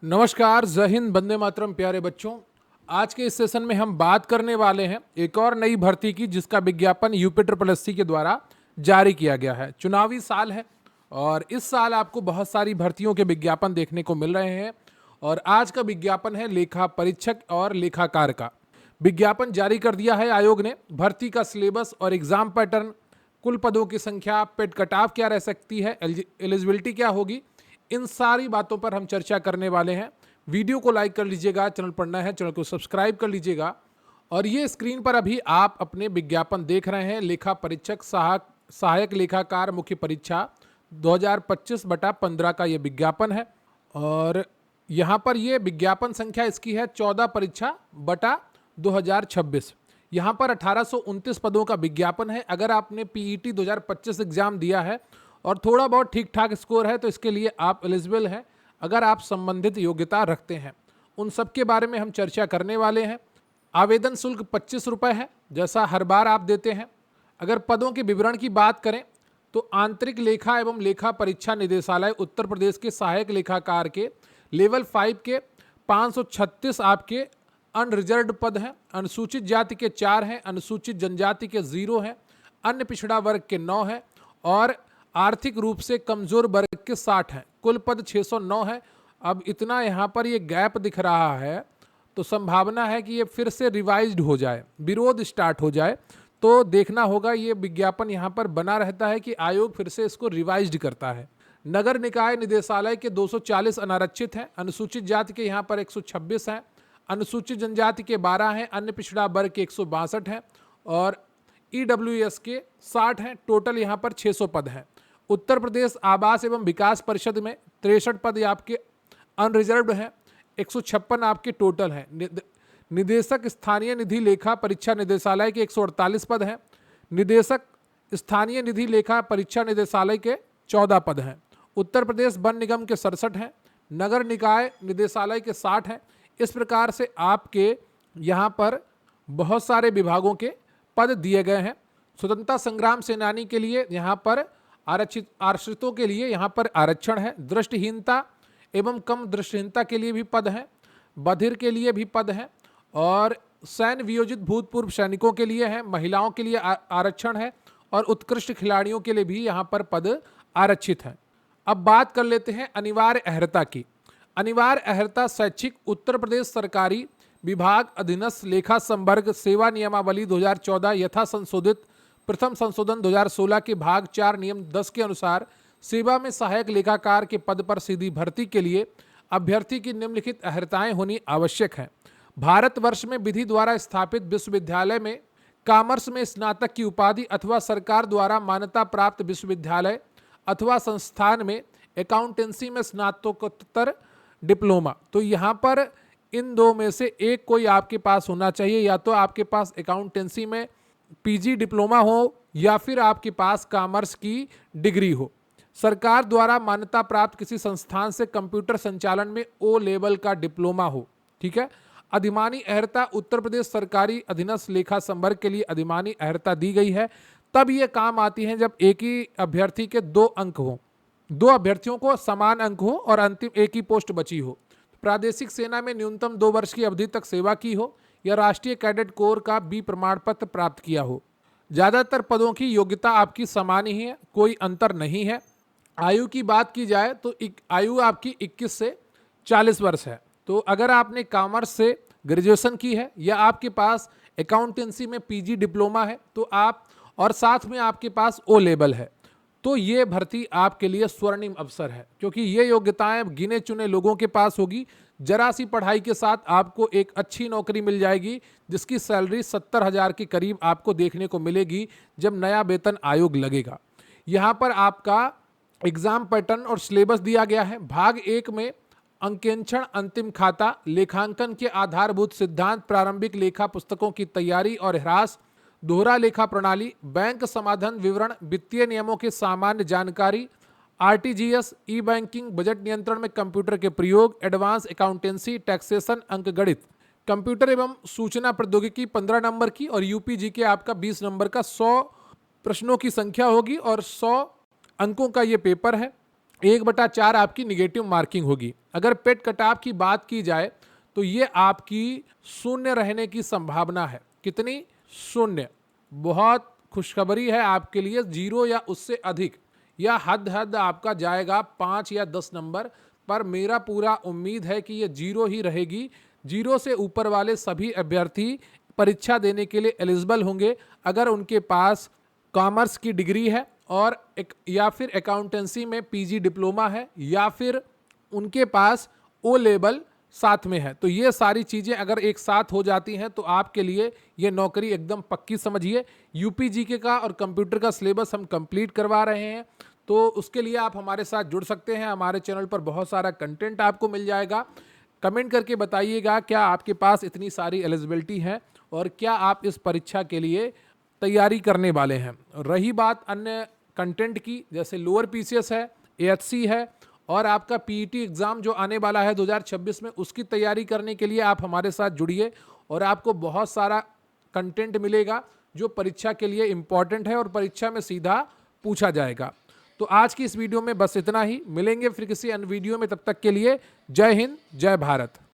नमस्कार, जय हिंद, वंदे मातरम। प्यारे बच्चों, आज के इस सेशन में हम बात करने वाले हैं एक और नई भर्ती की, जिसका विज्ञापन यूपी SSC के द्वारा जारी किया गया है। चुनावी साल है और इस साल आपको बहुत सारी भर्तियों के विज्ञापन देखने को मिल रहे हैं। और आज का विज्ञापन है लेखा परीक्षक और लेखाकार का। विज्ञापन जारी कर दिया है आयोग ने। भर्ती का सिलेबस और एग्जाम पैटर्न, कुल पदों की संख्या, पेड कटाव क्या रह सकती है, एलिजिबिलिटी क्या होगी, इन सारी बातों पर हम चर्चा करने वाले हैं। वीडियो को लाइक कर लीजिएगा, चैनल पर नया है चैनल को सब्सक्राइब कर लीजिएगा। और ये स्क्रीन पर अभी आप अपने विज्ञापन देख रहे हैं। लेखा परीक्षक सहायक लेखाकार मुख्य परीक्षा 2025/15 का ये विज्ञापन है। और यहाँ पर ये विज्ञापन संख्या इसकी है 14 परीक्षा बटा 2026। यहाँ पर 1829 पदों का विज्ञापन है। अगर आपने PET 2025 एग्जाम दिया है और थोड़ा बहुत ठीक ठाक स्कोर है तो इसके लिए आप एलिजिबल हैं, अगर आप संबंधित योग्यता रखते हैं। उन सब के बारे में हम चर्चा करने वाले हैं। आवेदन शुल्क 25 रुपये है, जैसा हर बार आप देते हैं। अगर पदों के विवरण की बात करें तो आंतरिक लेखा एवं लेखा परीक्षा निदेशालय उत्तर प्रदेश के सहायक लेखाकार के लेवल 5 के 536 आपके अनरिजर्व्ड पद हैं। अनुसूचित जाति के 4 हैं, अनुसूचित जनजाति के 0 हैं, अन्य पिछड़ा वर्ग के 9 हैं और आर्थिक रूप से कमजोर वर्ग के 60 हैं। कुल पद 609 है। अब इतना यहाँ पर ये गैप दिख रहा है तो संभावना है कि ये फिर से रिवाइज्ड हो जाए, विरोध स्टार्ट हो जाए। तो देखना होगा, ये विज्ञापन यहाँ पर बना रहता है कि आयोग फिर से इसको रिवाइज्ड करता है। नगर निकाय निदेशालय के 240 अनारक्षित हैं। अनुसूचित जाति के यहाँ पर 126 हैं, अनुसूचित जनजाति के 12 हैं, अन्य पिछड़ा वर्ग के 162 हैं और EWS के 60 हैं। टोटल यहाँ पर 600 पद हैं। उत्तर प्रदेश आवास एवं विकास परिषद में 63 पद आपके अनरिजर्व्ड हैं। 156 आपके टोटल हैं। निदेशक स्थानीय निधि लेखा परीक्षा निदेशालय के 148 पद हैं। निदेशक स्थानीय निधि लेखा परीक्षा निदेशालय के 14 पद हैं। उत्तर प्रदेश वन निगम के 67 हैं। नगर निकाय निदेशालय के 60 हैं। इस प्रकार से आपके यहाँ पर बहुत सारे विभागों के पद दिए गए हैं। स्वतंत्रता संग्राम सेनानी के लिए यहाँ पर आरक्षितों के लिए यहाँ पर आरक्षण है। दृष्टिहीनता एवं कम दृष्टिहीनता के लिए भी पद हैं। बधिर के लिए भी पद हैं और सैन्य वियोजित भूतपूर्व सैनिकों के लिए है। महिलाओं के लिए आरक्षण है और उत्कृष्ट खिलाड़ियों के लिए भी यहाँ पर पद आरक्षित हैं। अब बात कर लेते हैं अनिवार्य अर्हता की। अनिवार्य अर्हता शैक्षिक उत्तर प्रदेश सरकारी विभाग अधीनस्थ लेखा संवर्ग सेवा नियमावली 2014 यथा संशोधित प्रथम संशोधन 2016 के भाग 4 नियम 10 के अनुसार सेवा में सहायक लेखाकार के पद पर सीधी भर्ती के लिए अभ्यर्थी की निम्नलिखित अर्हताएं होनी आवश्यक हैं। भारतवर्ष में विधि द्वारा स्थापित विश्वविद्यालय में कॉमर्स में स्नातक की उपाधि अथवा सरकार द्वारा मान्यता प्राप्त विश्वविद्यालय अथवा संस्थान में अकाउंटेंसी में स्नातकोत्तर डिप्लोमा। तो यहाँ पर इन दो में से एक कोई आपके पास होना चाहिए। या तो आपके पास अकाउंटेंसी में PG डिप्लोमा हो या फिर आपके पास कॉमर्स की डिग्री हो। सरकार द्वारा मान्यता प्राप्त किसी संस्थान से कंप्यूटर संचालन में O लेवल का डिप्लोमा हो। ठीक है। अधिमानी अर्हता उत्तर प्रदेश सरकारी अधीनस्थ लेखा संवर्ग के लिए अधिमानी अर्हता दी गई है। तब ये काम आती है जब एक ही अभ्यर्थी के 2 अंक हो, 2 अभ्यर्थियों को समान अंक हो और अंतिम एक ही पोस्ट बची हो। प्रादेशिक सेना में न्यूनतम 2 वर्ष की अवधि तक सेवा की हो या राष्ट्रीय कैडेट कोर का B प्रमाण पत्र प्राप्त किया हो। ज़्यादातर पदों की योग्यता आपकी समान ही है, कोई अंतर नहीं है। आयु की बात की जाए तो आयु आपकी 21 से 40 वर्ष है। तो अगर आपने कॉमर्स से ग्रेजुएशन की है या आपके पास अकाउंटेंसी में PG डिप्लोमा है तो आप, और साथ में आपके पास O लेवल है, तो ये भर्ती आपके लिए स्वर्णिम अवसर है, क्योंकि ये योग्यताएं गिने चुने लोगों के पास होगी। जरा सी पढ़ाई के साथ आपको एक अच्छी नौकरी मिल जाएगी जिसकी सैलरी 70,000 के करीब आपको देखने को मिलेगी जब नया वेतन आयोग लगेगा। यहाँ पर आपका एग्जाम पैटर्न और सिलेबस दिया गया है। भाग 1 में अंकेक्षण, अंतिम खाता, लेखांकन के आधारभूत सिद्धांत, प्रारंभिक लेखा पुस्तकों की तैयारी और ह्रास, दोहरा लेखा प्रणाली, बैंक समाधान विवरण, वित्तीय नियमों की सामान्य जानकारी, RTGS, ई बैंकिंग, बजट नियंत्रण में कंप्यूटर के प्रयोग, एडवांस अकाउंटेंसी, टैक्सेशन, अंकगणित, कंप्यूटर एवं सूचना प्रौद्योगिकी 15 नंबर की और UPG के आपका 20 नंबर का 100 प्रश्नों की संख्या होगी और 100 अंकों का ये पेपर है। 1/4 आपकी निगेटिव मार्किंग होगी। अगर पेट कटाव की बात की जाए तो ये आपकी शून्य रहने की संभावना है। कितनी? शून्य। बहुत खुशखबरी है आपके लिए, 0 या उससे अधिक, या हद आपका जाएगा 5 या 10 नंबर, पर मेरा पूरा उम्मीद है कि ये 0 ही रहेगी। 0 से ऊपर वाले सभी अभ्यर्थी परीक्षा देने के लिए एलिजिबल होंगे अगर उनके पास कॉमर्स की डिग्री है और या फिर अकाउंटेंसी में पीजी डिप्लोमा है, या फिर उनके पास ओ लेवल साथ में है। तो ये सारी चीज़ें अगर एक साथ हो जाती हैं तो आपके लिए ये नौकरी एकदम पक्की समझिए। यूपी जीके का और कंप्यूटर का सिलेबस हम कंप्लीट करवा रहे हैं, तो उसके लिए आप हमारे साथ जुड़ सकते हैं। हमारे चैनल पर बहुत सारा कंटेंट आपको मिल जाएगा। कमेंट करके बताइएगा क्या आपके पास इतनी सारी एलिजिबिलिटी है और क्या आप इस परीक्षा के लिए तैयारी करने वाले हैं। रही बात अन्य कंटेंट की, जैसे लोअर पीसीएस है, एएचसी है, और आपका पीईटी एग्ज़ाम जो आने वाला है 2026 में, उसकी तैयारी करने के लिए आप हमारे साथ जुड़िए और आपको बहुत सारा कंटेंट मिलेगा जो परीक्षा के लिए इम्पॉर्टेंट है और परीक्षा में सीधा पूछा जाएगा। तो आज की इस वीडियो में बस इतना ही। मिलेंगे फिर किसी अन्य वीडियो में, तब तक के लिए जय हिंद, जय भारत।